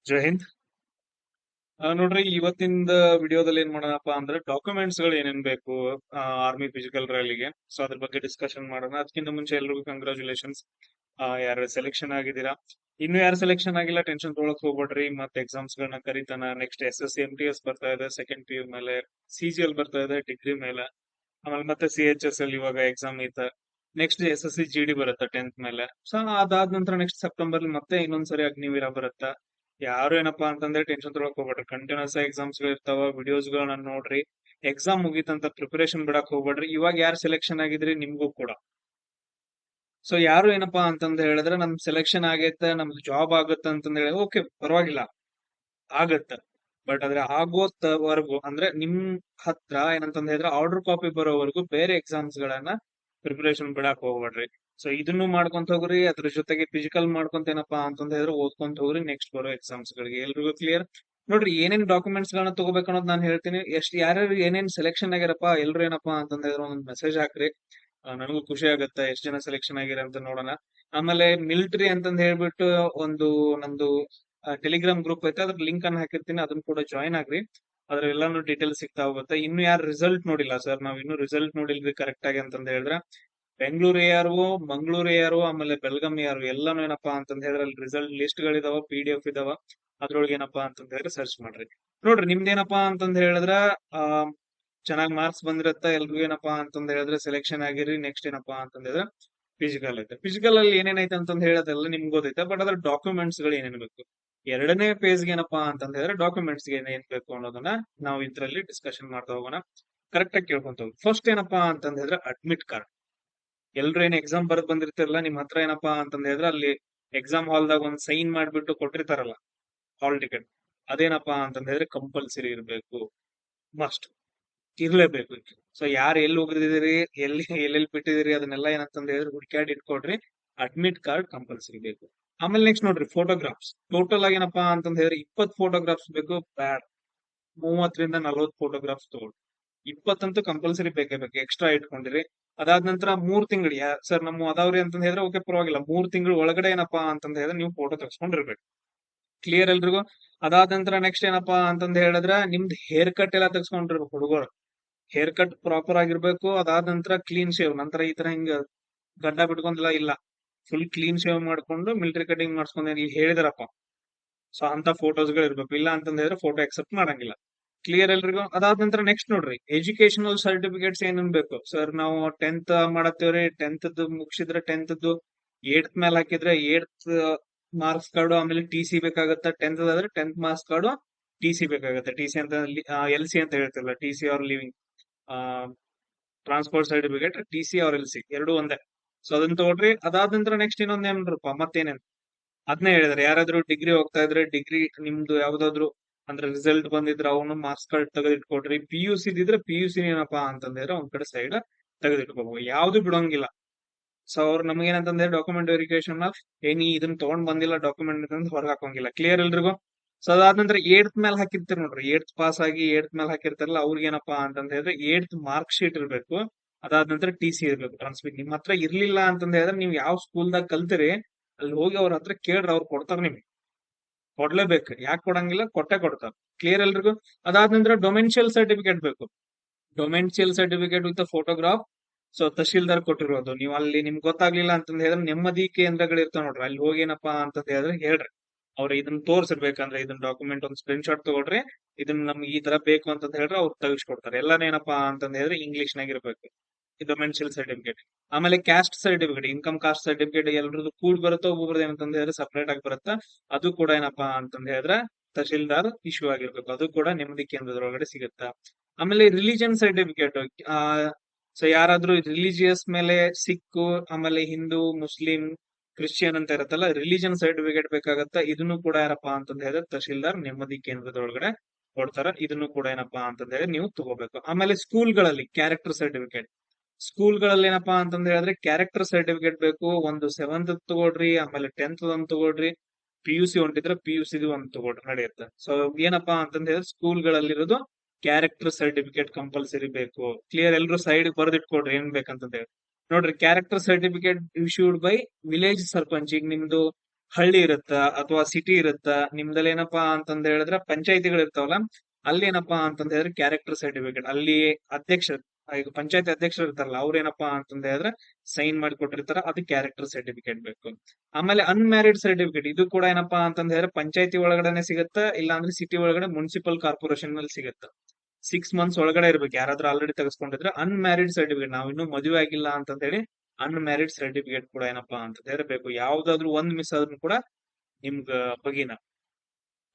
ಜೈ ಹಿಂದ್. ನೋಡ್ರಿ ಇವತ್ತಿಂದ ವಿಡಿಯೋದಲ್ಲಿ ಏನ್ ಮಾಡೋಣಪ್ಪ ಅಂದ್ರೆ ಡಾಕ್ಯುಮೆಂಟ್ಸ್ ಗಳು ಏನೇನ್ ಬೇಕು ಆರ್ಮಿ ಫಿಸಿಕಲ್ ರ್ಯಾಲಿಗೆ. ಸೊ ಅದ್ರ ಬಗ್ಗೆ ಡಿಸ್ಕಷನ್ ಮಾಡೋಣ. ಅದಕ್ಕಿಂತ ಮುಂಚೆ ಎಲ್ರಿಗೂ ಕಂಗ್ರಾಚುಲೇಷನ್ಸ್. ಯಾರು ಸೆಲೆಕ್ಷನ್ ಆಗಿದ್ದೀರಾ, ಇನ್ನು ಯಾರು ಸೆಲೆಕ್ಷನ್ ಆಗಿಲ್ಲ ಟೆನ್ಷನ್ ತೊಗೊಳಕ್ ಹೋಗ್ಬೇಡ್ರಿ. ಮತ್ತೆ ಎಕ್ಸಾಮ್ಸ್ ಗಳನ್ನ ಕರಿತಾನ. ನೆಕ್ಸ್ಟ್ SSC MTS ಬರ್ತಾ ಇದೆ, ಸೆಕೆಂಡ್ PU ಮೇಲೆ. CGL ಬರ್ತಾ ಇದೆ ಡಿಗ್ರಿ ಮೇಲೆ. ಆಮೇಲೆ ಮತ್ತೆ CHSL ಇವಾಗ ಎಕ್ಸಾಮ್ ಐತೆ. ನೆಕ್ಸ್ಟ್ SSC GD ಬರುತ್ತೆ 10th ಮೇಲೆ. ಸೊ ಅದಾದ ನಂತರ ನೆಕ್ಸ್ಟ್ ಸೆಪ್ಟೆಂಬರ್ ಮತ್ತೆ ಇನ್ನೊಂದ್ಸರಿ ಅಗ್ನಿವೀರ ಬರುತ್ತೆ. ಯಾರು ಏನಪ್ಪಾ ಅಂತಂದ್ರೆ ಟೆನ್ಷನ್ ತೊಗೊಳಕ್ ಹೋಗ್ಬೇಡ್ರಿ. ಕಂಟಿನ್ಯೂಸ್ ಎಕ್ಸಾಮ್ಸ್ ಇರ್ತಾವ, ವಿಡಿಯೋಸ್ ಗಳನ್ನ ನೋಡ್ರಿ. ಎಕ್ಸಾಮ್ ಮುಗೀತಂತ ಪ್ರಿಪರೇಷನ್ ಬಿಡಕ್ ಹೋಗ್ಬೇಡ್ರಿ. ಇವಾಗ ಯಾರು ಸೆಲೆಕ್ಷನ್ ಆಗಿದ್ರಿ ನಿಮ್ಗೂ ಕೂಡ. ಸೊ ಯಾರು ಏನಪ್ಪಾ ಅಂತಂದ ಹೇಳಿದ್ರೆ ನಮ್ ಸೆಲೆಕ್ಷನ್ ಆಗೈತೆ, ನಮ್ದು ಜಾಬ್ ಆಗುತ್ತೆ ಅಂತಂದ ಹೇಳಿ ಓಕೆ, ಪರವಾಗಿಲ್ಲ, ಆಗತ್ತ. ಬಟ್ ಆದ್ರೆ ಆಗೋವರೆಗೂ ಅಂದ್ರೆ ನಿಮ್ ಹತ್ರ ಏನಂತಂದ ಹೇಳಿದ್ರೆ ಆರ್ಡರ್ ಕಾಪಿ ಬರೋವರೆಗೂ ಬೇರೆ ಎಕ್ಸಾಮ್ಸ್ ಗಳನ್ನ ಪ್ರಿಪರೇಷನ್ ಬಿಡಾಕ್ ಹೋಗ್ಬೇಡ್ರಿ. ಸೊ ಇದನ್ನು ಮಾಡ್ಕೊಂತ ಹೋಗ್ರಿ, ಅದ್ರ ಜೊತೆಗೆ ಫಿಸಿಕಲ್ ಮಾಡ್ಕೊಂತ ಏನಪ್ಪಾ ಅಂತಂದ ಹೇಳಿದ್ರೆ ಓದ್ಕೊಂತ ಹೋಗ್ರಿ ನೆಕ್ಸ್ಟ್ ಬರೋ ಎಕ್ಸಾಮ್ಸ್ ಗಳಿಗೆ. ಎಲ್ರಿಗೂ ಕ್ಲಿಯರ್? ನೋಡ್ರಿ, ಏನೇನ್ ಡಾಕ್ಯುಮೆಂಟ್ಸ್ ಗಳನ್ನ ತಗೋಬೇಕು ಅನ್ನೋದು ನಾನು ಹೇಳ್ತೀನಿ. ಯಾರ್ಯಾರು ಏನೇನ್ ಸೆಲೆಕ್ಷನ್ ಆಗ್ಯಾರಪ್ಪ ಎಲ್ರು ಏನಪ್ಪಾ ಅಂತಂದ ಹೇಳಿದ್ರೆ ಒಂದ್ ಮೆಸೇಜ್ ಹಾಕ್ರಿ. ನನಗೂ ಖುಷಿ ಆಗುತ್ತೆ ಎಷ್ಟು ಜನ ಸೆಲೆಕ್ಷನ್ ಆಗ್ಯಾರ ಅಂತ ನೋಡೋಣ. ಆಮೇಲೆ ಮಿಲಿಟರಿ ಅಂತಂದ್ ಹೇಳ್ಬಿಟ್ಟು ಒಂದು ನಮ್ದು ಟೆಲಿಗ್ರಾಮ್ ಗ್ರೂಪ್ ಐತೆ, ಅದ್ರ ಲಿಂಕ್ ಅನ್ನ ಹಾಕಿರ್ತೀನಿ, ಅದನ್ನ ಕೂಡ ಜಾಯ್ನ್ ಆಗ್ರಿ. ಅದ್ರ ಎಲ್ಲಾನು ಡೀಟೇಲ್ಸ್ ಸಿಗ್ತಾ ಹೋಗುತ್ತೆ. ಇನ್ನು ಯಾರು ರಿಸಲ್ಟ್ ನೋಡಿಲ್ಲ ಸರ್, ನಾವ್ ಇನ್ನು ರಿಸಲ್ಟ್ ನೋಡಿಲ್ರಿ ಕರೆಕ್ಟ್ ಆಗಿ ಅಂತಂದ್ ಹೇಳಿದ್ರೆ ಬೆಂಗಳೂರು ಯಾರು, ಮಂಗಳೂರು ಯಾರು, ಆಮೇಲೆ ಬೆಳಗಾಂ ಯಾರು ಎಲ್ಲಾನು ಏನಪ್ಪಾ ಅಂತಂದ್ ಹೇಳಿದ್ರೆ ಅಲ್ಲಿ ರಿಸಲ್ಟ್ ಲಿಸ್ಟ್ ಗಳಿದಾವ, PDF ಇದಾವ. ಅದ್ರೊಳಗೆ ಏನಪ್ಪಾ ಅಂತಂದ್ ಹೇಳಿದ್ರೆ ಸರ್ಚ್ ಮಾಡ್ರಿ. ನೋಡ್ರಿ ನಿಮ್ದೇನಪ್ಪಾ ಅಂತಂದ್ ಹೇಳಿದ್ರ ಆ ಚೆನ್ನಾಗ್ ಮಾರ್ಕ್ಸ್ ಬಂದಿರತ್ತ, ಎಲ್ರಿಗೂ ಏನಪ್ಪಾ ಅಂತಂದ್ ಹೇಳಿದ್ರೆ ಸೆಲೆಕ್ಷನ್ ಆಗಿರಿ. ನೆಕ್ಸ್ಟ್ ಏನಪ್ಪಾ ಅಂತಂದ್ ಹೇಳಿದ್ರೆ ಫಿಸಿಕಲ್ ಐತೆ. ಫಿಸಿಕಲ್ ಅಲ್ಲಿ ಏನೇನೈತೆ ಅಂತಂದ್ ಹೇಳೋದೆಲ್ಲ ನಿಮ್ಗೆ ಗೊತ್ತೈತೆ. ಬಟ್ ಅದ್ರ ಡಾಕ್ಯುಮೆಂಟ್ಸ್ ಗಳು ಏನೇನ್ ಬೇಕು, ಎರಡನೇ ಪೇಜ್ಗೆ ಏನಪ್ಪಾ ಅಂತಂದ್ ಹೇಳಿದ್ರೆ ಡಾಕ್ಯುಮೆಂಟ್ಸ್ ಗೆ ಏನ್ ಬೇಕು ಅನ್ನೋದನ್ನ ನಾವು ಇದ್ರಲ್ಲಿ ಡಿಸ್ಕಷನ್ ಮಾಡ್ತಾ ಹೋಗೋಣ. ಕರೆಕ್ಟ್ ಆಗಿ ಕೇಳ್ಕೊಂತ ಹೋಗಿ. ಫಸ್ಟ್ ಏನಪ್ಪಾ ಅಂತಂದ್ ಹೇಳಿದ್ರೆ ಅಡ್ಮಿಟ್ ಕಾರ್ಡ್. ಎಲ್ರು ಏನ್ ಎಕ್ಸಾಮ್ ಬರೆದ್ ಬಂದಿರ್ತಿರಲ್ಲ, ನಿಮ್ ಹತ್ರ ಏನಪ್ಪಾ ಅಂತಂದ್ ಹೇಳಿದ್ರೆ ಅಲ್ಲಿ ಎಕ್ಸಾಮ್ ಹಾಲ್ದಾಗ ಒಂದ್ ಸೈನ್ ಮಾಡ್ಬಿಟ್ಟು ಕೊಟ್ಟಿರ್ತಾರಲ್ಲ, ಹಾಲ್ ಟಿಕೆಟ್. ಅದೇನಪ್ಪಾ ಅಂತಂದ್ ಹೇಳಿದ್ರೆ ಕಂಪಲ್ಸರಿ ಇರ್ಬೇಕು, ಮಸ್ಟ್ ಇರ್ಲೇಬೇಕು. ಸೊ ಯಾರು ಎಲ್ಲಿ ಹೋಗಿದಿರಿ, ಎಲ್ಲೆಲ್ಲಿ ಬಿಟ್ಟಿದಿರಿ, ಅದನ್ನೆಲ್ಲ ಏನಂತಂದ್ ಹೇಳಿದ್ರೆ ಹುಡ್ಕ್ಯಾಡ್ ಇಟ್ಕೊಡ್ರಿ. ಅಡ್ಮಿಟ್ ಕಾರ್ಡ್ ಕಂಪಲ್ಸರಿ ಬೇಕು. ಆಮೇಲೆ ನೆಕ್ಸ್ಟ್ ನೋಡ್ರಿ, ಫೋಟೋಗ್ರಾಫ್ಸ್. ಟೋಟಲ್ ಆಗಿ ಏನಪ್ಪಾ ಅಂತಂದ್ ಹೇಳಿದ್ರೆ 20 ಫೋಟೋಗ್ರಾಫ್ಸ್ ಬೇಕು. ಬ್ಯಾಡ್, 30 ರಿಂದ 40 ಫೋಟೋಗ್ರಾಫ್ಸ್ ತಗೊಳ್ಳಿ. 20 ಕಂಪಲ್ಸರಿ ಬೇಕೇ ಬೇಕು, ಎಕ್ಸ್ಟ್ರಾ ಇಟ್ಕೊಂಡಿರಿ. ಅದಾದ ನಂತರ 3 ತಿಂಗಳು, ಸರ್ ನಮ್ಮ ಅದಾವ್ರಿ ಅಂತಂದ್ ಹೇಳಿದ್ರೆ ಓಕೆ, ಪರವಾಗಿಲ್ಲ. 3 ತಿಂಗಳು ಒಳಗಡೆ ಏನಪ್ಪಾ ಅಂತಂದ್ ಹೇಳಿದ್ರೆ ನೀವು ಫೋಟೋ ತೆಗೆಸ್ಕೊಂಡಿರ್ಬೇಕು. ಕ್ಲಿಯರ್ ಎಲ್ರಿಗೂ? ಅದಾದ ನಂತರ ನೆಕ್ಸ್ಟ್ ಏನಪ್ಪಾ ಅಂತಂದ್ ಹೇಳಿದ್ರೆ ನಿಮ್ದು ಹೇರ್ ಕಟ್ ಎಲ್ಲ ತೆಗೆಸ್ಕೊಂಡಿರ್ಬೇಕು ಹುಡುಗರು. ಹೇರ್ ಕಟ್ ಪ್ರಾಪರ್ ಆಗಿರ್ಬೇಕು. ಅದಾದ ನಂತರ ಕ್ಲೀನ್ ಶೇವ್. ನಂತರ ಈ ತರ ಹಿಂಗ ಗಡ್ಡ ಬಿಟ್ಕೊಂಡೆಲ್ಲ ಇಲ್ಲ, ಫುಲ್ ಕ್ಲೀನ್ ಶೇವ್ ಮಾಡ್ಕೊಂಡು ಮಿಲಿಟರಿ ಕಟಿಂಗ್ ಮಾಡಿಸ್ಕೊಂಡು ಇಲ್ಲಿ ಹೇಳಿದಾರಪ್ಪ. ಸೊ ಅಂತ ಫೋಟೋಸ್ ಗಳು ಇರ್ಬೇಕು. ಇಲ್ಲ ಅಂತಂದ್ ಹೇಳಿದ್ರೆ ಫೋಟೋ ಅಕ್ಸೆಪ್ಟ್ ಮಾಡಂಗಿಲ್ಲ. ಕ್ಲಿಯರ್ ಎಲ್ರಿಗೂ? ಅದಾದ ನಂತರ ನೆಕ್ಸ್ಟ್ ನೋಡ್ರಿ, ಎಜುಕೇಶನಲ್ ಸರ್ಟಿಫಿಕೇಟ್ಸ್ ಏನೇನ್ ಬೇಕು. ಸರ್ ನಾವು 10th ಮಾಡತ್ತೇವ್ರಿ, 10th ಮುಗಿಸಿದ್ರೆ 10th 8th ಮೇಲೆ ಹಾಕಿದ್ರೆ 8th ಮಾರ್ಕ್ಸ್ ಕಾರ್ಡು, ಆಮೇಲೆ TC ಬೇಕಾಗತ್ತೆ. 10th ಆದ್ರೆ 10th ಮಾರ್ಕ್ಸ್ ಕಾರ್ಡು, TC ಬೇಕಾಗತ್ತೆ. TC ಅಂತ LC ಅಂತ ಹೇಳ್ತಿರಲ್ಲ, TC or living transport certificate. TC or LC ಎರಡು ಒಂದೇ. ಸೊ ಅದನ್ನ ತಗೊಳ್ರಿ. ಅದಾದ ನಂತರ ನೆಕ್ಸ್ಟ್ ಇನ್ನೊಂದ್ ಏನ್ರಪ್ಪ ಮತ್ತೇನೇನ್, ಅದನ್ನೇ ಹೇಳಿದಾರೆ. ಯಾರಾದ್ರೂ ಡಿಗ್ರಿ ಹೋಗ್ತಾ ಇದ್ರೆ ಡಿಗ್ರಿ ನಿಮ್ದು ಯಾವ್ದಾದ್ರು ಅಂದ್ರೆ ರಿಸಲ್ಟ್ ಬಂದಿದ್ರೆ ಅವನು ಮಾರ್ಕ್ಸ್ ಕಾರ್ಡ್ ತೆಗೆದಿಟ್ಕೊಡ್ರಿ. PUC ಇದ್ರೆ PUC ಏನಪ್ಪಾ ಅಂತಂದ್ರೆ ಒಂದ್ ಕಡೆ ಸೈಡ್ ತೆಗೆದಿಟ್ಕೋಬಹುದು, ಯಾವ್ದು ಬಿಡೋಂಗಿಲ್ಲ. ಸೊ ಅವ್ರು ನಮ್ಗೇನಂತಂದ್ರೆ ಡಾಕ್ಯುಮೆಂಟ್ ವೆರಿಫಿಕೇಶನ್ ಏನಿ ಇದನ್ನ ತಗೊಂಡ್ ಬಂದಿಲ್ಲ ಡಾಕ್ಯುಮೆಂಟ್ ಅಂತ ಹೊರಗೆ ಹಾಕೋಂಗಿಲ್ಲ. ಕ್ಲಿಯರ್ ಎಲ್ರಿಗೂ? ಸೊ ಅದಾದ ನಂತರ 8th ಮೇಲೆ ಹಾಕಿರ್ತೀರಿ ನೋಡ್ರಿ, 8th ಪಾಸ್ ಆಗಿ 8th ಮೇಲೆ ಹಾಕಿರ್ತಾರಲ್ಲ ಅವ್ರಿಗೆ ಏನಪ್ಪಾ ಅಂತಂದ್ ಹೇಳಿದ್ರೆ 8th ಮಾರ್ಕ್ ಶೀಟ್ ಇರ್ಬೇಕು. ಅದಾದ ನಂತರ TC ಇರ್ಬೇಕು, ಟ್ರಾನ್ಸ್ಮಿಟ್. ನಿಮ್ ಹತ್ರ ಇರ್ಲಿಲ್ಲ ಅಂತಂದ್ ಹೇಳಿದ್ರೆ ನೀವು ಯಾವ ಸ್ಕೂಲ್ದಾಗ ಕಲ್ತಿರಿ ಅಲ್ಲಿ ಹೋಗಿ ಅವ್ರ ಹತ್ರ ಕೇಳ್ರಿ, ಅವ್ರು ಕೊಡ್ತಾರ. ನಿಮ್ಗೆ ಕೊಡ್ಲೇಬೇಕು, ಯಾಕೆ ಕೊಡಂಗಿಲ್ಲ, ಕೊಟ್ಟೆ ಕೊಡ್ತಾರ. ಕ್ಲಿಯರ್ ಎಲ್ರಿಗೂ? ಅದಾದ ನಂತರ ಡೊಮೆನ್ಷಿಯಲ್ ಸರ್ಟಿಫಿಕೇಟ್ ಬೇಕು. Domicile certificate with photograph. So tahsildar ಕೊಟ್ಟಿರೋದು. ನೀವು ಅಲ್ಲಿ ನಿಮ್ಗೆ ಗೊತ್ತಾಗ್ಲಿಲ್ಲ ಅಂತಂದ್ ಹೇಳಿದ್ರೆ ನೆಮ್ಮದಿ ಕೇಂದ್ರಗಳು ಇರ್ತಾವ ನೋಡ್ರಿ, ಅಲ್ಲಿ ಹೋಗಿ ಏನಪ್ಪಾ ಅಂತಂದ್ ಹೇಳಿದ್ರೆ ಹೇಳ್ರಿ. ಅವ್ರ ಇದನ್ನ ತೋರ್ಸಿರ್ಬೇಕಂದ್ರೆ ಇದನ್ನ ಡಾಕ್ಯುಮೆಂಟ್ ಒಂದು ಸ್ಕ್ರೀನ್ ಶಾಟ್ ತಗೊಳ್ರಿ, ಇದನ್ನ ನಮ್ಗೆ ಈ ತರ ಬೇಕು ಅಂತಂದ್ ಹೇಳಿದ್ರೆ ಅವ್ರು ತೆಗಿಸ್ಕೊಡ್ತಾರೆ. ಎಲ್ಲಾನು ಏನಪ್ಪಾ ಅಂತಂದ್ ಹೇಳಿದ್ರೆ ಇಂಗ್ಲಿಷ್ ನಾಗ ಇರ್ಬೇಕು. ಇದು ಮೆನ್ಷಿಯಲ್ ಸರ್ಟಿಫಿಕೇಟ್. ಆಮೇಲೆ caste certificate, income caste certificate ಎಲ್ರದ್ದು ಕೂಡ್ ಬರುತ್ತೋ, ಒಬ್ಬೊಬ್ರದ್ದು ಏನಂತಂದ್ ಹೇಳಿದ್ರೆ ಸಪರೇಟ್ ಆಗಿ ಬರುತ್ತಾ. ಅದು ಕೂಡ ಏನಪ್ಪಾ ಅಂತಂದ್ ಹೇಳಿದ್ರೆ ತಹಶೀಲ್ದಾರ್ ಇಶ್ಯೂ ಆಗಿರ್ಬೇಕು. ಅದು ಕೂಡ ನೆಮ್ಮದಿ ಕೇಂದ್ರದೊಳಗಡೆ ಸಿಗುತ್ತಾ. ಆಮೇಲೆ ರಿಲಿಜನ್ ಸರ್ಟಿಫಿಕೇಟ್. ಆ ಸೊ ಯಾರಾದ್ರೂ ರಿಲಿಜಿಯಸ್ ಮೇಲೆ ಸಿಖ್, ಆಮೇಲೆ ಹಿಂದೂ, ಮುಸ್ಲಿಂ, ಕ್ರಿಶ್ಚಿಯನ್ ಅಂತ ಇರುತ್ತಲ್ಲ, ರಿಲಿಜನ್ ಸರ್ಟಿಫಿಕೇಟ್ ಬೇಕಾಗತ್ತಾ. ಇದನ್ನು ಕೂಡ ಯಾರಪ್ಪಾ ಅಂತಂದ್ ಹೇಳಿದ್ರೆ ತಹಶೀಲ್ದಾರ್ ನೆಮ್ಮದಿ ಕೇಂದ್ರದೊಳಗಡೆ ಕೊಡ್ತಾರ. ಇದನ್ನು ಕೂಡ ಏನಪ್ಪಾ ಅಂತಂದ್ ಹೇಳಿದ್ರೆ ನೀವು ತಗೋಬೇಕು. ಆಮೇಲೆ ಸ್ಕೂಲ್ಗಳಲ್ಲಿ ಕ್ಯಾರೆಕ್ಟರ್ ಸರ್ಟಿಫಿಕೇಟ್. ಸ್ಕೂಲ್ಗಳಲ್ಲಿ ಏನಪ್ಪಾ ಅಂತಂದ್ ಹೇಳಿದ್ರೆ ಕ್ಯಾರೆಕ್ಟರ್ ಸರ್ಟಿಫಿಕೇಟ್ ಬೇಕು. ಒಂದು 7th ತಗೊಳ್ರಿ, ಆಮೇಲೆ 10th ಒಂದ್ ತಗೊಳ್ರಿ. PUC ಹೊಂಟಿದ್ರೆ PUC ಒಂದ್ ತಗೊಳ್ರಿ, ನಡೆಯುತ್ತೆ. ಸೊ ಏನಪ್ಪಾ ಅಂತಂದ್ ಹೇಳಿದ್ರೆ ಸ್ಕೂಲ್ಗಳಲ್ಲಿರೋದು ಕ್ಯಾರೆಕ್ಟರ್ ಸರ್ಟಿಫಿಕೇಟ್ ಕಂಪಲ್ಸರಿ ಬೇಕು. ಕ್ಲಿಯರ್? ಎಲ್ರು ಸೈಡ್ ಬರ್ದಿಟ್ಕೊಡ್ರಿ ಏನ್ ಬೇಕಂತಂದ್ ಹೇಳಿ. ನೋಡ್ರಿ, character certificate issued by village sarpanch. ಈಗ ನಿಮ್ದು ಹಳ್ಳಿ ಇರುತ್ತ ಅಥವಾ ಸಿಟಿ ಇರುತ್ತ, ನಿಮ್ದಲ್ಲಿ ಏನಪ್ಪಾ ಅಂತಂದ ಹೇಳಿದ್ರೆ ಪಂಚಾಯತಿಗಳು ಇರ್ತಾವಲ್ಲ, ಅಲ್ಲಿ ಏನಪ್ಪಾ ಅಂತಂದ ಹೇಳಿದ್ರೆ ಕ್ಯಾರೆಕ್ಟರ್ ಸರ್ಟಿಫಿಕೇಟ್, ಅಲ್ಲಿ ಅಧ್ಯಕ್ಷ, ಈಗ ಪಂಚಾಯತಿ ಅಧ್ಯಕ್ಷರು ಇರ್ತಾರಲ್ಲ ಅವ್ರ ಏನಪ್ಪಾ ಅಂತಂದ ಹೇಳಿದ್ರೆ ಸೈನ್ ಮಾಡಿ ಕೊಟ್ಟಿರ್ತಾರ, ಅದು ಕ್ಯಾರೆಕ್ಟರ್ ಸರ್ಟಿಫಿಕೇಟ್ ಬೇಕು. ಆಮೇಲೆ ಅನ್ಮ್ಯಾರಿಡ್ ಸರ್ಟಿಫಿಕೇಟ್, ಇದು ಕೂಡ ಏನಪ್ಪಾ ಅಂತಂದ ಹೇಳಿದ್ರೆ ಪಂಚಾಯತಿ ಒಳಗಡೆನೆ ಸಿಗುತ್ತ, ಇಲ್ಲ ಅಂದ್ರೆ ಸಿಟಿ ಒಳಗಡೆ ಮುನ್ಸಿಪಲ್ ಕಾರ್ಪೊರೇಷನ್ ನಲ್ಲಿ ಸಿಗುತ್ತ. 6 ಮಂತ್ಸ್ ಒಳಗಡೆ ಇರ್ಬೇಕು, ಯಾರಾದ್ರೂ ಆಲ್ರೆಡಿ ತೆಗೆಸ್ಕೊಂಡಿದ್ರೆ. ಅನ್ಮ್ಯಾರಿಡ್ ಸರ್ಟಿಫಿಕೇಟ್, ನಾವ್ ಇನ್ನೂ ಮದುವೆ ಆಗಿಲ್ಲ ಅಂತ ಹೇಳಿ ಅನ್ಮ್ಯಾರಿಡ್ ಸರ್ಟಿಫಿಕೇಟ್ ಕೂಡ ಏನಪ್ಪಾ ಅಂತ ಇರಬೇಕು. ಯಾವ್ದಾದ್ರು ಒಂದ್ ಮಿಸ್ ಆದ್ರೂ ಕೂಡ ನಿಮ್ಗ ಬಗಿನ.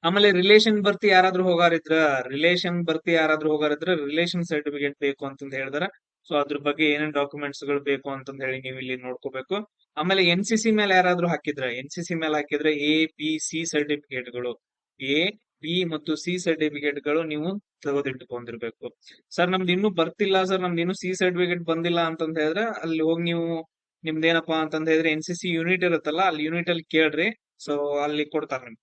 ಆಮೇಲೆ ರಿಲೇಷನ್ ಬರ್ತಿ ಯಾರಾದ್ರೂ ಹೋಗಾರಿದ್ರ ರಿಲೇಷನ್ ಸರ್ಟಿಫಿಕೇಟ್ ಬೇಕು ಅಂತಂದ ಹೇಳಿದಾರ. ಸೊ ಅದ್ರ ಬಗ್ಗೆ ಏನೇನ್ ಡಾಕ್ಯುಮೆಂಟ್ಸ್ ಗಳು ಬೇಕು ಅಂತಂದ ಹೇಳಿ ನೀವು ಇಲ್ಲಿ ನೋಡ್ಕೋಬೇಕು. ಆಮೇಲೆ NCC ಮೇಲೆ ಯಾರಾದ್ರೂ ಹಾಕಿದ್ರೆ, A, B, C ಸರ್ಟಿಫಿಕೇಟ್ಗಳು, A, B ಮತ್ತು C ಸರ್ಟಿಫಿಕೇಟ್ಗಳು ನೀವು ತೆಗೆದಿಟ್ಟುಕೊಂಡಿರ್ಬೇಕು. ಸರ್ ನಮ್ದು ಇನ್ನೂ ಬರ್ತಿಲ್ಲ, ಸರ್ ನಮ್ದು ಇನ್ನೂ C ಸರ್ಟಿಫಿಕೇಟ್ ಬಂದಿಲ್ಲ ಅಂತಂದ ಹೇಳಿದ್ರೆ ಅಲ್ಲಿ ಹೋಗಿ ನೀವು ನಿಮ್ದೇನಪ್ಪಾ ಅಂತಂದ ಹೇಳಿದ್ರೆ NCC ಯೂನಿಟ್ ಇರುತ್ತಲ್ಲ, ಅಲ್ಲಿ ಯೂನಿಟ್ ಅಲ್ಲಿ ಕೇಳ್ರಿ. ಸೊ ಅಲ್ಲಿ ಕೊಡ್ತಾರ ನಿಮ್ಗೆ.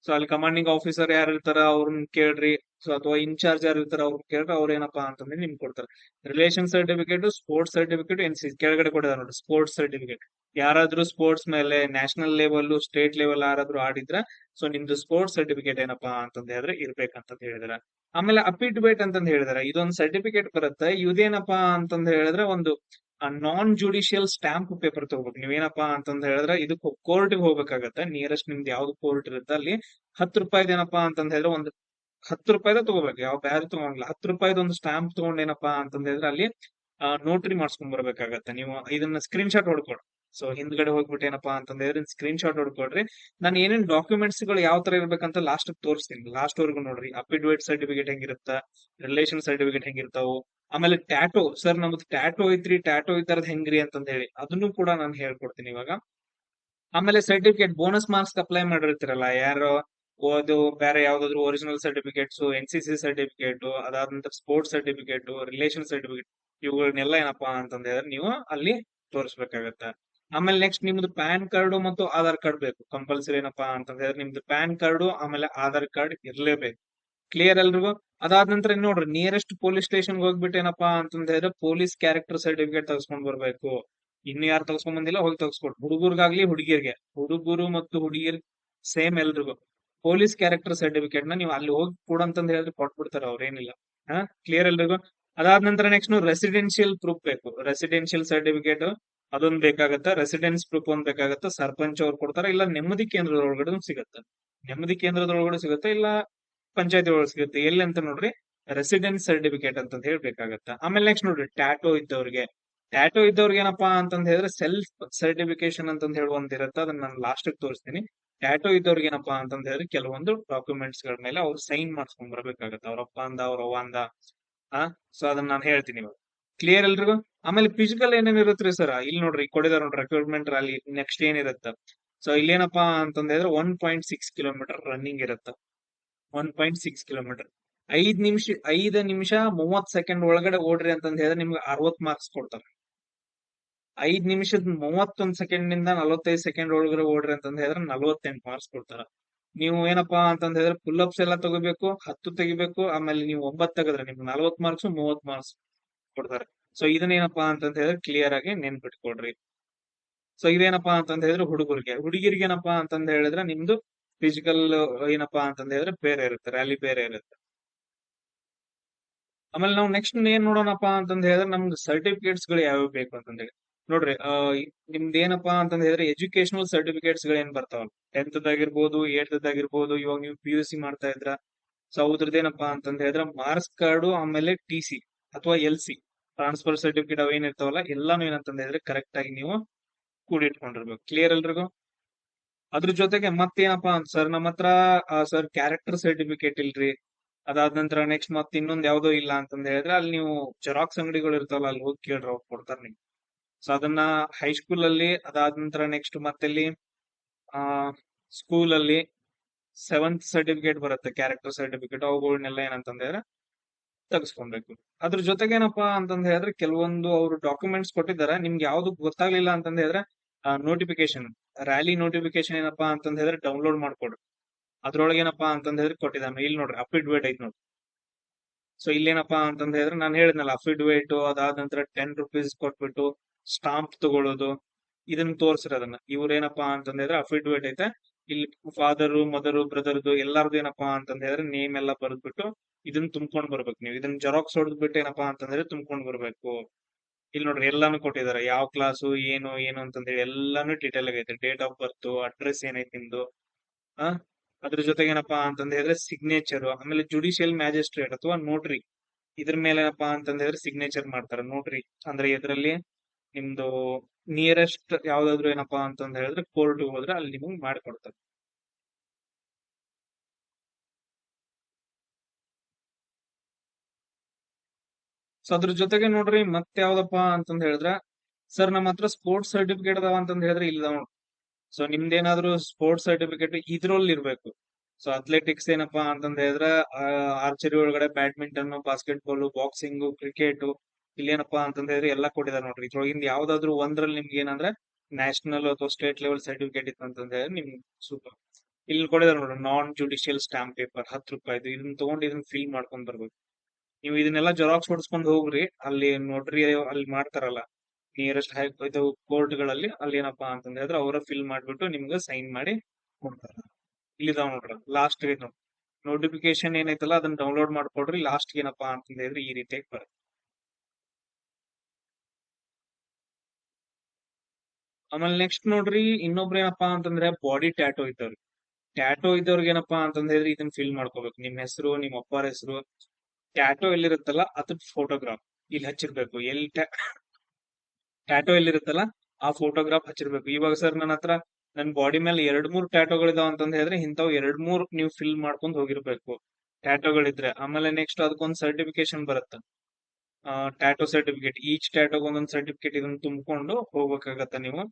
ಸೊ ಅಲ್ಲಿ ಕಮಾಂಡಿಂಗ್ ಆಫೀಸರ್ ಯಾರು ಇರ್ತಾರ ಅವ್ರನ್ನ ಕೇಳ್ರಿ. ಸೊ ಅಥವಾ ಇನ್ಚಾರ್ಜ್ ಯಾರು ಇರ್ತಾರ ಅವ್ರನ್ನ ಕೇಳ್ರಿ, ಅವ್ರ ಏನಪ್ಪಾ ಅಂತಂದ್ರೆ ನಿಮ್ಗೆ ಕೊಡ್ತಾರೆ. Relation certificate, sports certificate, NCC ಕೆಳಗಡೆ ಕೊಟ್ಟಿದ್ದಾರೆ ನೋಡಿ, ಸ್ಪೋರ್ಟ್ಸ್ ಸರ್ಟಿಫಿಕೇಟ್. ಯಾರಾದ್ರೂ ಸ್ಪೋರ್ಟ್ಸ್ ಮೇಲೆ ನ್ಯಾಷನಲ್ ಲೆವೆಲ್, ಸ್ಟೇಟ್ ಲೆವೆಲ್ ಯಾರಾದ್ರೂ ಆಡಿದ್ರ, ಸೊ ನಿಮ್ದು ಸ್ಪೋರ್ಟ್ಸ್ ಸರ್ಟಿಫಿಕೇಟ್ ಏನಪ್ಪಾ ಅಂತಂದ ಹೇಳಿದ್ರೆ ಇರ್ಬೇಕಂತ ಹೇಳಿದಾರೆ. ಆಮೇಲೆ ಅಪಿಡವಿಟ್ ಅಂತಂದ್ ಹೇಳಿದಾರೆ, ಇದೊಂದು ಸರ್ಟಿಫಿಕೇಟ್ ಬರುತ್ತೆ. ಇದೇನಪ್ಪಾ ಅಂತಂದ್ ಹೇಳಿದ್ರೆ ಒಂದು ನಾನ್ ಜುಡಿಷಿಯಲ್ ಸ್ಟಾಂಪ್ ಪೇಪರ್ ತಗೋಬೇಕು. ನೀವೇನಪ್ಪಾ ಅಂತಂದ್ ಹೇಳಿದ್ರೆ ಇದಕ್ಕೆ ಕೋರ್ಟ್ ಹೋಗ್ಬೇಕಾಗತ್ತೆ. ನಿಯರೆಸ್ಟ್ ನಿಮ್ದು ಯಾವ್ದು ಕೋರ್ಟ್ ಇರುತ್ತೆ ಅಲ್ಲಿ 10 ರೂಪಾಯಿದ ಏನಪ್ಪಾ ಅಂತಂದ್ ಹೇಳಿದ್ರೆ ಒಂದು 10 ರೂಪಾಯಿದ ತಗೋಬೇಕು, ಯಾವ ಬ್ಯಾರೆ ತಗೊಂಗಿಲ್ಲ. 10 ರೂಪಾಯಿದ ಒಂದು ಸ್ಟಾಂಪ್ ತಗೊಂಡೇನಪ್ಪಾ ಅಂತಂದ್ ಹೇಳಿದ್ರೆ ಅಲ್ಲಿ ನೋಟ್ರಿ ಮಾಡ್ಸ್ಕೊಂಡ್ ಬರ್ಬೇಕಾಗತ್ತೆ. ನೀವು ಇದನ್ನ ಸ್ಕ್ರೀನ್ ಶಾಟ್ ಹೊಡ್ಕೊಡ್ರಿ. ಸೊ ಹಿಂದ್ಗಡೆ ಹೋಗ್ಬಿಟ್ಟು ಏನಪ್ಪಾ ಅಂತಂದ್ ಹೇಳಿದ್ರೆ ಸ್ಕ್ರೀನ್ ಶಾಟ್ ಹೊಡ್ಕೊಡ್ರಿ. ನಾನು ಏನೇನ್ ಡಾಕ್ಯುಮೆಂಟ್ಸ್ ಗಳು ಯಾವ ತರ ಇರ್ಬೇಕಂತ ಲಾಸ್ಟ್ ತೋರಿಸ್ತೀನಿ, ಲಾಸ್ಟ್ ವರ್ಗು ನೋಡ್ರಿ. ಅಪಿಡವಿಟ್ ಸರ್ಟಿಫಿಕೇಟ್ ಹೆಂಗಿರುತ್ತ, ರಿಲೇಷನ್ ಸರ್ಟಿಫಿಕೇಟ್ ಹೆಂಗಿರ್ತಾವು, ಆಮೇಲೆ ಟ್ಯಾಟೋ. ಸರ್ ನಮ್ದು ಟ್ಯಾಟೋ ಐತ್ರಿ, ಟ್ಯಾಟೋ ಇದ್ದಾರದ್ ಹೆಂಗ್ರಿ ಅಂತಂದ್ ಹೇಳಿ ಅದನ್ನು ಕೂಡ ನಾನು ಹೇಳ್ಕೊಡ್ತೀನಿ ಇವಾಗ. ಆಮೇಲೆ ಸರ್ಟಿಫಿಕೇಟ್ ಬೋನಸ್ ಮಾರ್ಕ್ಸ್ ಅಪ್ಲೈ ಮಾಡಿರ್ತೀರಲ್ಲ ಯಾರು, ಅದು ಬೇರೆ ಯಾವ್ದಾದ್ರು ಒರಿಜಿನಲ್ ಸರ್ಟಿಫಿಕೇಟ್ಸ್, NCC ಸರ್ಟಿಫಿಕೇಟ್, ಅದಾದ ನಂತರ ಸ್ಪೋರ್ಟ್ಸ್ ಸರ್ಟಿಫಿಕೇಟ್, ರಿಲೇಷನ್ ಸರ್ಟಿಫಿಕೇಟ್, ಇವುಗಳನ್ನೆಲ್ಲ ಏನಪ್ಪಾ ಅಂತಂದ ಹೇಳಿದ್ರೆ ನೀವು ಅಲ್ಲಿ ತೋರಿಸ್ಬೇಕಾಗತ್ತೆ. ಆಮೇಲೆ ನೆಕ್ಸ್ಟ್ ನಿಮ್ದು ಪ್ಯಾನ್ ಕಾರ್ಡ್ ಮತ್ತು ಆಧಾರ್ ಕಾರ್ಡ್ ಬೇಕು ಕಂಪಲ್ಸರಿ. ಏನಪ್ಪಾ ಅಂತಂದ ಹೇಳಿದ್ರೆ ನಿಮ್ದು ಪ್ಯಾನ್ ಕಾರ್ಡ್ ಆಮೇಲೆ ಆಧಾರ್ ಕಾರ್ಡ್ ಇರ್ಲೇಬೇಕು. ಕ್ಲಿಯರ್ ಎಲ್ರಿಗೂ? ಅದಾದ ನಂತರ ನೋಡ್ರಿ, ನಿಯರೆಸ್ಟ್ ಪೊಲೀಸ್ ಸ್ಟೇಷನ್ ಹೋಗ್ಬಿಟ್ಟು ಏನಪ್ಪಾ ಅಂತಂದ ಹೇಳಿದ್ರೆ ಪೊಲೀಸ್ ಕ್ಯಾರೆಕ್ಟರ್ ಸರ್ಟಿಫಿಕೇಟ್ ತಗಸ್ಕೊಂಡ್ ಬರ್ಬೇಕು. ಇನ್ನು ಯಾರು ತಗಸ್ಕೊಂಡ್ ಬಂದಿಲ್ಲ ಹೋಗಿ ತಗಸ್ಕೊಡ್, ಹುಡುಗರ್ಗಾಗ್ಲಿ ಹುಡುಗಿಯರ್ಗೆ, ಹುಡುಗರು ಮತ್ತು ಹುಡುಗಿಯರ್ ಸೇಮ್ ಎಲ್ರಿಗೂ ಪೊಲೀಸ್ ಕ್ಯಾರೆಕ್ಟರ್ ಸರ್ಟಿಫಿಕೇಟ್ ನ ನೀವು ಅಲ್ಲಿ ಹೋಗಿ ಕೊಡಂತಂದ್ ಹೇಳಿದ್ರೆ ಕೊಟ್ಬಿಡ್ತಾರ ಅವ್ರೇನಿಲ್ಲ. ಕ್ಲಿಯರ್ ಎಲ್ರಿಗೂ? ಅದಾದ ನಂತರ ನೆಕ್ಸ್ಟ್ ರೆಸಿಡೆನ್ಶಿಯಲ್ ಪ್ರೂಫ್ ಬೇಕು. ರೆಸಿಡೆನ್ಶಿಯಲ್ ಸರ್ಟಿಫಿಕೇಟ್ ಅದೊಂದು ಬೇಕಾಗತ್ತ, ರೆಸಿಡೆನ್ಸ್ ಪ್ರೂಫ್ ಒಂದ್ ಬೇಕಾಗತ್ತ. ಸರ್ಪಂಚ್ ಅವ್ರು ಕೊಡ್ತಾರ, ಇಲ್ಲ ನೆಮ್ಮದಿ ಕೇಂದ್ರದೊಳಗಡೆ ಸಿಗತ್ತ. ನೆಮ್ಮದಿ ಕೇಂದ್ರದೊಳಗಡೆ ಸಿಗುತ್ತೆ, ಇಲ್ಲ ಪಂಚಾಯತಿ ಒಳಗೆ ಸಿಗುತ್ತೆ. ಎಲ್ಲಿ ಅಂತ ನೋಡ್ರಿ, ರೆಸಿಡೆನ್ಸ್ ಸರ್ಟಿಫಿಕೇಟ್ ಅಂತ ಹೇಳ್ಬೇಕಾಗತ್ತ. ಆಮೇಲೆ ನೆಕ್ಸ್ಟ್ ನೋಡ್ರಿ, ಟ್ಯಾಟೋ ಇದ್ದವ್ರಿಗೆ ಏನಪ್ಪಾ ಅಂತಂದ್ ಹೇಳಿದ್ರೆ ಸೆಲ್ಫ್ ಸರ್ಟಿಫಿಕೇಶನ್ ಅಂತಂದ್ ಹೇಳಿ ಒಂದಿರುತ್ತೆ, ಅದನ್ನ ನಾನು ಲಾಸ್ಟ್ ತೋರಿಸ್ತೀನಿ. ಟ್ಯಾಟೋ ಇದ್ದವ್ರಿಗೆ ಏನಪ್ಪಾ ಅಂತಂದ್ ಹೇಳಿದ್ರೆ ಕೆಲವೊಂದು ಡಾಕ್ಯುಮೆಂಟ್ಸ್ ಗಳ ಮೇಲೆ ಅವ್ರು ಸೈನ್ ಮಾಡ್ಸ್ಕೊಂಡ್ ಬರ್ಬೇಕಾಗತ್ತೆ, ಅವ್ರ ಅಪ್ಪ ಅಂದ ಅವ್ರ ಅವ್ವ ಅಂದ. ಸೊ ಅದನ್ನ ನಾನು ಹೇಳ್ತೀನಿ ಇವಾಗ. ಕ್ಲಿಯರ್ ಎಲ್ರಿಗೂ? ಆಮೇಲೆ ಫಿಸಿಕಲ್ ಏನೇನ್ ಇರುತ್ತ್ರಿ ಸರ್, ಇಲ್ಲಿ ನೋಡ್ರಿ ಕೊಡಿದಾರ ನೋಡ್ರಿ ರಿಕ್ರೂಟ್ಮೆಂಟ್ ರ್ಯಾಲಿ ನೆಕ್ಸ್ಟ್ ಏನಿರುತ್ತೆ. ಸೊ ಇಲ್ಲೇನಪ್ಪಾ ಅಂತಂದ್ ಹೇಳಿದ್ರೆ 1.6 ಕಿಲೋಮೀಟರ್ ರನ್ನಿಂಗ್ ಇರುತ್ತೆ. 1.6 ಕಿಲೋಮೀಟರ್ 5 ನಿಮಿಷ 30 ಸೆಕೆಂಡ್ ಒಳಗಡೆ ಓಡ್ರಿ ಅಂತಂದ್ ಹೇಳಿದ್ರೆ ನಿಮ್ಗೆ 60 ಮಾರ್ಕ್ಸ್ ಕೊಡ್ತಾರೆ. 5 ನಿಮಿಷದ 31 ಸೆಕೆಂಡ್ ನಿಂದ 45 ಸೆಕೆಂಡ್ ಒಳಗಡೆ ಓಡ್ರಿ ಅಂತಂದ್ ಹೇಳಿದ್ರೆ 48 ಮಾರ್ಕ್ಸ್ ಕೊಡ್ತಾರ. ನೀವು ಏನಪ್ಪಾ ಅಂತಂದ್ ಹೇಳಿದ್ರೆ ಪುಲ್ ಅಪ್ಸ್ ಎಲ್ಲ ತಗೋಬೇಕು, 10 ತೆಗಿಬೇಕು. ಆಮೇಲೆ ನೀವು 9 ತೆಗೆದ್ರೆ ನಿಮ್ಗೆ 40 ಮಾರ್ಕ್ಸ್, 30 ಮಾರ್ಕ್ಸ್ ಕೊಡ್ತಾರೆ. ಸೊ ಇದನ್ನೇನಪ್ಪಾ ಅಂತಂದ್ ಹೇಳಿದ್ರೆ ಕ್ಲಿಯರ್ ಆಗಿ ನೆನ್ಪಿಟ್ಕೊಡ್ರಿ. ಸೊ ಇದೇನಪ್ಪಾ ಅಂತಂದ್ ಹೇಳಿದ್ರೆ ಹುಡುಗಿರಿಗೆ ಏನಪ್ಪಾ ಅಂತಂದ್ ಹೇಳಿದ್ರೆ ನಿಮ್ದು ಫಿಸಿಕಲ್ ಏನಪ್ಪಾ ಅಂತಂದ್ ಹೇಳಿದ್ರೆ ಬೇರೆ ಇರುತ್ತೆ, ರ್ಯಾಲಿ ಬೇರೆ ಇರುತ್ತೆ. ಆಮೇಲೆ ನಾವು ನೆಕ್ಸ್ಟ್ ಏನ್ ನೋಡೋಣಪ್ಪಾ ಅಂತಂದ್ ಹೇಳಿದ್ರೆ ನಮ್ದು ಸರ್ಟಿಫಿಕೇಟ್ಸ್ ಗಳು ಯಾವ್ಯಾವ ಬೇಕು ಅಂತಂದ್ ಹೇಳಿ ನೋಡ್ರಿ. ನಿಮ್ದು ಏನಪ್ಪಾ ಅಂತಂದ್ ಹೇಳಿದ್ರೆ ಎಜುಕೇಶನಲ್ ಸರ್ಟಿಫಿಕೇಟ್ಸ್ ಗಳು ಏನ್ ಬರ್ತಾವಲ್ಲ, 10th ಆಗಿರ್ಬೋದು, 8th ಆಗಿರ್ಬೋದು, ಇವಾಗ ನೀವು PUC ಮಾಡ್ತಾ ಇದ್ರ. ಸೊ ಅದ್ರದ್ದೇನಪ್ಪಾ ಅಂತಂದ್ ಹೇಳಿದ್ರೆ ಮಾರ್ಕ್ಸ್ ಕಾರ್ಡು, ಆಮೇಲೆ TC ಅಥವಾ LC, ಟ್ರಾನ್ಸ್ಫರ್ ಸರ್ಟಿಫಿಕೇಟ್ ಅವ್ ಏನಿರ್ತಾವಲ್ಲ ಎಲ್ಲಾನು ಏನಂತಂದ್ ಹೇಳಿದ್ರೆ ಕರೆಕ್ಟ್ ಆಗಿ ನೀವು ಕೂಡಿಟ್ಕೊಂಡಿರ್ಬೇಕು. ಕ್ಲಿಯರ್ ಎಲ್ರಿಗೂ? ಅದ್ರ ಜೊತೆಗೆ ಮತ್ತೇನಪ್ಪಾ ಅಂತ ಸರ್, ನಮ್ಮ ಹತ್ರ ಸರ್ ಕ್ಯಾರೆಕ್ಟರ್ ಸರ್ಟಿಫಿಕೇಟ್ ಇಲ್ರಿ. ಅದಾದ ನಂತರ ನೆಕ್ಸ್ಟ್ ಮತ್ತೆ ಇನ್ನೊಂದ್ ಯಾವ್ದೋ ಇಲ್ಲ ಅಂತಂದ್ ಹೇಳಿದ್ರೆ ಅಲ್ಲಿ ನೀವು ಜೆರಾಕ್ಸ್ ಅಂಗಡಿಗಳು ಇರ್ತಾವಲ್ಲ ಅಲ್ಲಿ ಹೋಗಿ ಕೇಳ್ರಿ, ಅವ್ರು ಕೊಡ್ತಾರ ನಿಮ್ಗೆ. ಸೊ ಅದನ್ನ ಹೈಸ್ಕೂಲ್ ಅಲ್ಲಿ, ಅದಾದ ನಂತರ ನೆಕ್ಸ್ಟ್ ಮತ್ತೆಲ್ಲಿ ಆ ಸ್ಕೂಲ್ ಅಲ್ಲಿ 7th ಸರ್ಟಿಫಿಕೇಟ್ ಬರುತ್ತೆ, ಕ್ಯಾರೆಕ್ಟರ್ ಸರ್ಟಿಫಿಕೇಟ್. ಅವುಗಳನ್ನೆಲ್ಲ ಏನಂತಂದ್ ಹೇಳಿದ್ರೆ ತೆಗೆಸ್ಕೊಬೇಕು. ಅದ್ರ ಜೊತೆಗೆ ಏನಪ್ಪಾ ಅಂತಂದ್ ಹೇಳಿದ್ರೆ ಕೆಲವೊಂದು ಅವರು ಡಾಕ್ಯುಮೆಂಟ್ಸ್ ಕೊಟ್ಟಿದ್ದಾರೆ. ನಿಮ್ಗೆ ಯಾವ್ದು ಗೊತ್ತಾಗ್ಲಿಲ್ಲ ಅಂತಂದ್ ಹೇಳಿದ್ರೆ ನೋಟಿಫಿಕೇಶನ್, ರ್ಯಾಲಿ ನೋಟಿಫಿಕೇಶನ್ ಏನಪ್ಪಾ ಅಂತಂದ್ ಹೇಳಿದ್ರೆ ಡೌನ್ಲೋಡ್ ಮಾಡ್ಕೊಡ್ರಿ. ಅದ್ರೊಳಗೆ ಏನಪ್ಪಾ ಅಂತಂದ್ ಹೇಳಿದ್ರೆ ಕೊಟ್ಟಿದ್ದಾನೆ, ಇಲ್ಲಿ ನೋಡ್ರಿ ಅಫಿಡವಿಟ್ ಐತ್ ನೋಡ್ರಿ. ಸೊ ಇಲ್ಲೇನಪ್ಪಾ ಅಂತಂದ್ ಹೇಳಿದ್ರೆ ನಾನು ಹೇಳಿದ್ನಲ್ಲ ಅಫಿಡವಿಟ್, ಅದಾದ ನಂತರ 10 ರೂಪೀಸ್ ಕೊಟ್ಬಿಟ್ಟು ಸ್ಟಾಂಪ್ ತಗೊಳ್ಳೋದು. ಇದನ್ನ ತೋರ್ಸ್ರಿ ಅದನ್ನ. ಇವ್ರೇನಪ್ಪಾ ಅಂತಂದ್ರೆ ಅಫಿಡವಿಟ್ ಐತೆ, ಇಲ್ಲಿ ಫಾದರು ಮದರು ಬ್ರದರ್ದು ಎಲ್ಲಾರ್ದು ಏನಪ್ಪಾ ಅಂತಂದ್ರೆ ನೇಮ್ ಎಲ್ಲ ಬರ್ದ್ಬಿಟ್ಟು ಇದನ್ನ ತುಂಬ್ಕೊಂಡ್ ಬರ್ಬೇಕು. ನೀವು ಇದನ್ನ ಜೆರಾಕ್ಸ್ ಹೊಡೆದ್ಬಿಟ್ಟು ಏನಪ್ಪಾ ಅಂತಂದ್ರೆ ತುಂಬ್ಕೊಂಡ್ ಬರ್ಬೇಕು. ಇಲ್ಲಿ ನೋಡ್ರಿ ಎಲ್ಲಾನು ಕೊಟ್ಟಿದ್ದಾರೆ, ಯಾವ ಕ್ಲಾಸು ಏನು ಏನು ಅಂತಂದೇಳಿ ಎಲ್ಲಾನು ಡೀಟೇಲ್ ಆಗೈತೆ. ಡೇಟ್ ಆಫ್ ಬರ್ತ್, ಅಡ್ರೆಸ್ ಏನೈತಿ ನಿಮ್ದು, ಆ ಅದ್ರ ಜೊತೆಗೆ ಏನಪ್ಪಾ ಅಂತಂದ ಹೇಳಿದ್ರೆ ಸಿಗ್ನೇಚರ್, ಆಮೇಲೆ ಜುಡಿಷಿಯಲ್ ಮ್ಯಾಜಿಸ್ಟ್ರೇಟ್ ಅಥವಾ ನೋಟ್ರಿ, ಇದ್ರ ಮೇಲೆ ಏನಪ್ಪಾ ಅಂತಂದ್ರೆ ಸಿಗ್ನೇಚರ್ ಮಾಡ್ತಾರೆ ನೋಟ್ರಿ. ಅಂದ್ರೆ ಇದರಲ್ಲಿ ನಿಮ್ದು ನಿಯರೆಸ್ಟ್ ಯಾವ್ದಾದ್ರು ಏನಪ್ಪಾ ಅಂತಂದ ಹೇಳಿದ್ರೆ ಕೋರ್ಟ್ ಹೋದ್ರೆ ಅಲ್ಲಿ ನಿಮ್ಗೆ ಮಾಡಿಕೊಡ್ತಾರೆ. ಸೊ ಅದ್ರ ಜೊತೆಗೆ ನೋಡ್ರಿ ಮತ್ತೆ ಯಾವ್ದಪ್ಪಾ ಅಂತಂದ ಹೇಳಿದ್ರೆ, ಸರ್ ನಮ್ಮ ಹತ್ರ ಸ್ಪೋರ್ಟ್ಸ್ ಸರ್ಟಿಫಿಕೇಟ್ ಅದಾವ ಅಂತಂದ ಹೇಳಿದ್ರೆ ಇಲ್ಲ. ಸೊ ನಿಮ್ದೇನಾದ್ರೂ ಸ್ಪೋರ್ಟ್ಸ್ ಸರ್ಟಿಫಿಕೇಟ್ ಇದ್ರಲ್ಲಿ ಇರ್ಬೇಕು. ಸೊ ಅಥ್ಲೆಟಿಕ್ಸ್ ಏನಪ್ಪಾ ಅಂತಂದ ಹೇಳಿದ್ರೆ ಆರ್ಚರಿ ಒಳಗಡೆ badminton, basketball, boxing, cricket, ಇಲ್ಲೇನಪ್ಪಾ ಅಂತಂದ ಹೇಳಿದ್ರೆ ಎಲ್ಲಾ ಕೊಟ್ಟಿದ್ದಾರೆ ನೋಡ್ರಿ. ಇದ್ರೊಳಗಿಂದ ಯಾವ್ದಾದ್ರು ಒಂದ್ರಲ್ಲಿ ನಿಮ್ಗೆ ಏನಂದ್ರೆ ನ್ಯಾಷನಲ್ ಅಥವಾ ಸ್ಟೇಟ್ ಲೆವೆಲ್ ಸರ್ಟಿಫಿಕೇಟ್ ಇತ್ತು ಅಂತಂದ ಹೇಳಿದ್ರೆ ನಿಮ್ಗೆ ಸೂಪರ್. ಇಲ್ಲಿ ಕೊಟ್ಟಿದ್ದಾರೆ ನೋಡ್ರಿ, ನಾನ್ ಜುಡಿಷಿಯಲ್ ಸ್ಟಾಂಪ್ ಪೇಪರ್ 10 ರೂಪಾಯಿದು, ಇದನ್ನ ತಗೊಂಡು ಇದನ್ನ ಫಿಲ್ ಮಾಡ್ಕೊಂಡ್ ಬರ್ಬೇಕು. ನೀವು ಇದನ್ನೆಲ್ಲ ಜೆರಾಕ್ಸ್ ಹೊಡ್ಸ್ಕೊಂಡ್ ಹೋಗ್ರಿ, ಅಲ್ಲಿ ನೋಡ್ರಿ ಅಲ್ಲಿ ಮಾಡ್ತಾರಲ್ಲ ನಿಯರೆಸ್ಟ್ ಹೈ ಇದು ಕೋರ್ಟ್ಗಳಲ್ಲಿ, ಅಲ್ಲಿ ಏನಪ್ಪಾ ಅಂತಂದ್ರೆ ಹೇಳಿದ್ರೆ ಅವರ ಫಿಲ್ ಮಾಡ್ಬಿಟ್ಟು ನಿಮ್ಗೆ ಸೈನ್ ಮಾಡಿ ಕೊಡ್ತಾರ. ಇಲ್ಲಿದಾವ್ ನೋಡ್ರಿ ಲಾಸ್ಟ್ ಇದು ನೋಟಿಫಿಕೇಶನ್ ಏನೈತಲ್ಲ ಅದನ್ನ ಡೌನ್ಲೋಡ್ ಮಾಡ್ಕೊಡ್ರಿ. ಲಾಸ್ಟ್ ಏನಪ್ಪಾ ಅಂತಂದ ಹೇಳಿದ್ರೆ ಈ ರೀತಿಯಾಗಿ ಬರುತ್ತೆ. ಆಮೇಲೆ ನೆಕ್ಸ್ಟ್ ನೋಡ್ರಿ ಇನ್ನೊಬ್ರು ಏನಪ್ಪಾ ಅಂತಂದ್ರೆ ಬಾಡಿ ಟ್ಯಾಟೋ ಇದ್ದವ್ರು. ಟ್ಯಾಟೋ ಇದ್ದವ್ರಿಗೆ ಏನಪ್ಪಾ ಅಂತಂದ ಹೇಳಿದ್ರೆ ಇದನ್ನ ಫಿಲ್ ಮಾಡ್ಕೋಬೇಕು. ನಿಮ್ ಹೆಸರು, ನಿಮ್ ಅಪ್ಪರ ಹೆಸರು, ಟ್ಯಾಟೋ ಎಲ್ಲಿರುತ್ತಲ್ಲ ಅದ್ರ ಫೋಟೋಗ್ರಾಫ್ ಇಲ್ಲಿ ಹಚ್ಚಿರ್ಬೇಕು. ಎಲ್ಲಿ ಟ್ಯಾಟೋ ಎಲ್ಲಿರುತ್ತಲ್ಲ ಆ ಫೋಟೋಗ್ರಾಫ್ ಹಚ್ಚಿರ್ಬೇಕು. ಇವಾಗ ಸರ್ ನನ್ನ ಹತ್ರ ನನ್ ಬಾಡಿ ಮೇಲೆ 2-3 ಟ್ಯಾಟೋಗಳಿದಾವ ಅಂತಂದ ಹೇಳಿದ್ರೆ ಇಂಥವ್ 2-3 ನೀವು ಫಿಲ್ ಮಾಡ್ಕೊಂಡು ಹೋಗಿರ್ಬೇಕು ಟ್ಯಾಟೋಗಳಿದ್ರೆ. ಆಮೇಲೆ ನೆಕ್ಸ್ಟ್ ಅದಕ್ಕೊಂದು ಸರ್ಟಿಫಿಕೇಶನ್ ಬರುತ್ತೆ, ಟ್ಯಾಟೋ ಸರ್ಟಿಫಿಕೇಟ್. ಈಚ್ ಟ್ಯಾಟೋಗ್ ಒಂದೊಂದು ಸರ್ಟಿಫಿಕೇಟ್ ಇದನ್ನ ತುಂಬಿಕೊಂಡು ಹೋಗ್ಬೇಕಾಗತ್ತ ನೀವು.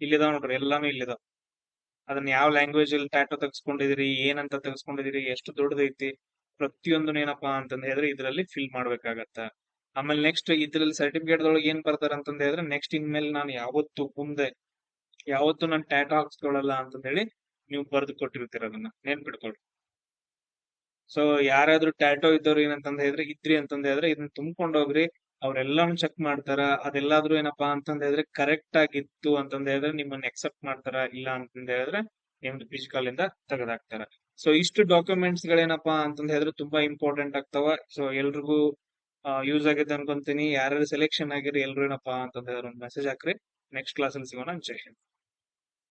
ಇಲ್ಲಿದಾವ್ ನೋಡ್ರಿ ಎಲ್ಲಾನು ಇಲ್ಲಿದಾವ್. ಅದನ್ನ ಯಾವ ಲ್ಯಾಂಗ್ವೇಜ್ ಅಲ್ಲಿ ಟ್ಯಾಟೋ ತೆಗೆಸ್ಕೊಂಡಿದೀರಿ, ಏನಂತ ತೆಗೆಸ್ಕೊಂಡಿದೀರಿ, ಎಷ್ಟು ದೊಡ್ಡದೈತಿ, ಪ್ರತಿಯೊಂದು ಏನಪ್ಪಾ ಅಂತಂದ ಹೇಳಿದ್ರೆ ಇದರಲ್ಲಿ ಫಿಲ್ ಮಾಡ್ಬೇಕಾಗತ್ತ. ಆಮೇಲೆ ನೆಕ್ಸ್ಟ್ ಇದ್ರಲ್ಲಿ ಸರ್ಟಿಫಿಕೇಟ್ ಒಳಗೆ ಏನ್ ಬರ್ತಾರ ಅಂತಂದ ಹೇಳಿದ್ರೆ, ನೆಕ್ಸ್ಟ್ ಇನ್ಮೇಲೆ ನಾನು ಯಾವತ್ತು ನಾನು ಟ್ಯಾಟೋ ಹಾಕ್ಸ್ಕೊಳಲ್ಲ ಅಂತಂದ ಹೇಳಿ ನೀವು ಬರ್ದು ಕೊಟ್ಟಿರ್ತೀರ, ಅದನ್ನ ನೆನ್ಪಿಟ್ಕೊಳ್ರಿ. ಸೊ ಯಾರಾದ್ರೂ ಟ್ಯಾಟೋ ಇದ್ದವ್ರು ಏನಂತಂದ ಹೇಳಿದ್ರೆ ಇದ್ರಿ ಅಂತಂದ ಹೇಳಿದ್ರೆ ಇದನ್ನ ತುಂಬ್ಕೊಂಡ್ ಹೋಗ್ರಿ. ಅವ್ರೆಲ್ಲಾನು ಚೆಕ್ ಮಾಡ್ತಾರ. ಅದೆಲ್ಲಾದ್ರೂ ಏನಪ್ಪಾ ಅಂತಂದ ಹೇಳಿದ್ರೆ ಕರೆಕ್ಟ್ ಆಗಿತ್ತು ಅಂತಂದ ಹೇಳಿದ್ರೆ ನಿಮ್ಮನ್ನ ಎಕ್ಸೆಪ್ಟ್ ಮಾಡ್ತಾರ, ಇಲ್ಲ ಅಂತಂದ ಹೇಳಿದ್ರೆ ನಿಮ್ದು ಫಿಸಿಕಲ್ ಇಂದ ತೆಗೆದಾಕ್ತಾರ. ಸೊ ಇಷ್ಟು ಡಾಕ್ಯುಮೆಂಟ್ಸ್ ಗಳೇನಪ್ಪಾ ಅಂತಂದ ಹೇಳಿದ್ರೆ ತುಂಬಾ ಇಂಪಾರ್ಟೆಂಟ್ ಆಗ್ತಾವ. ಸೊ ಎಲ್ರಿಗೂ ಯೂಸ್ ಆಗಿದೆ ಅನ್ಕೊಂತೀನಿ. ಯಾರ್ಯಾರು ಸೆಲೆಕ್ಷನ್ ಆಗಿರಿ ಎಲ್ರು ಏನಪ್ಪಾ ಅಂತಂದ ಹೇಳಿದ್ರೆ ಒಂದು ಮೆಸೇಜ್ ಹಾಕ್ರಿ. ನೆಕ್ಸ್ಟ್ ಕ್ಲಾಸ್ ಅಲ್ಲಿ ಸಿಗೋಣ. ಜೈ ಹಿಂದ್.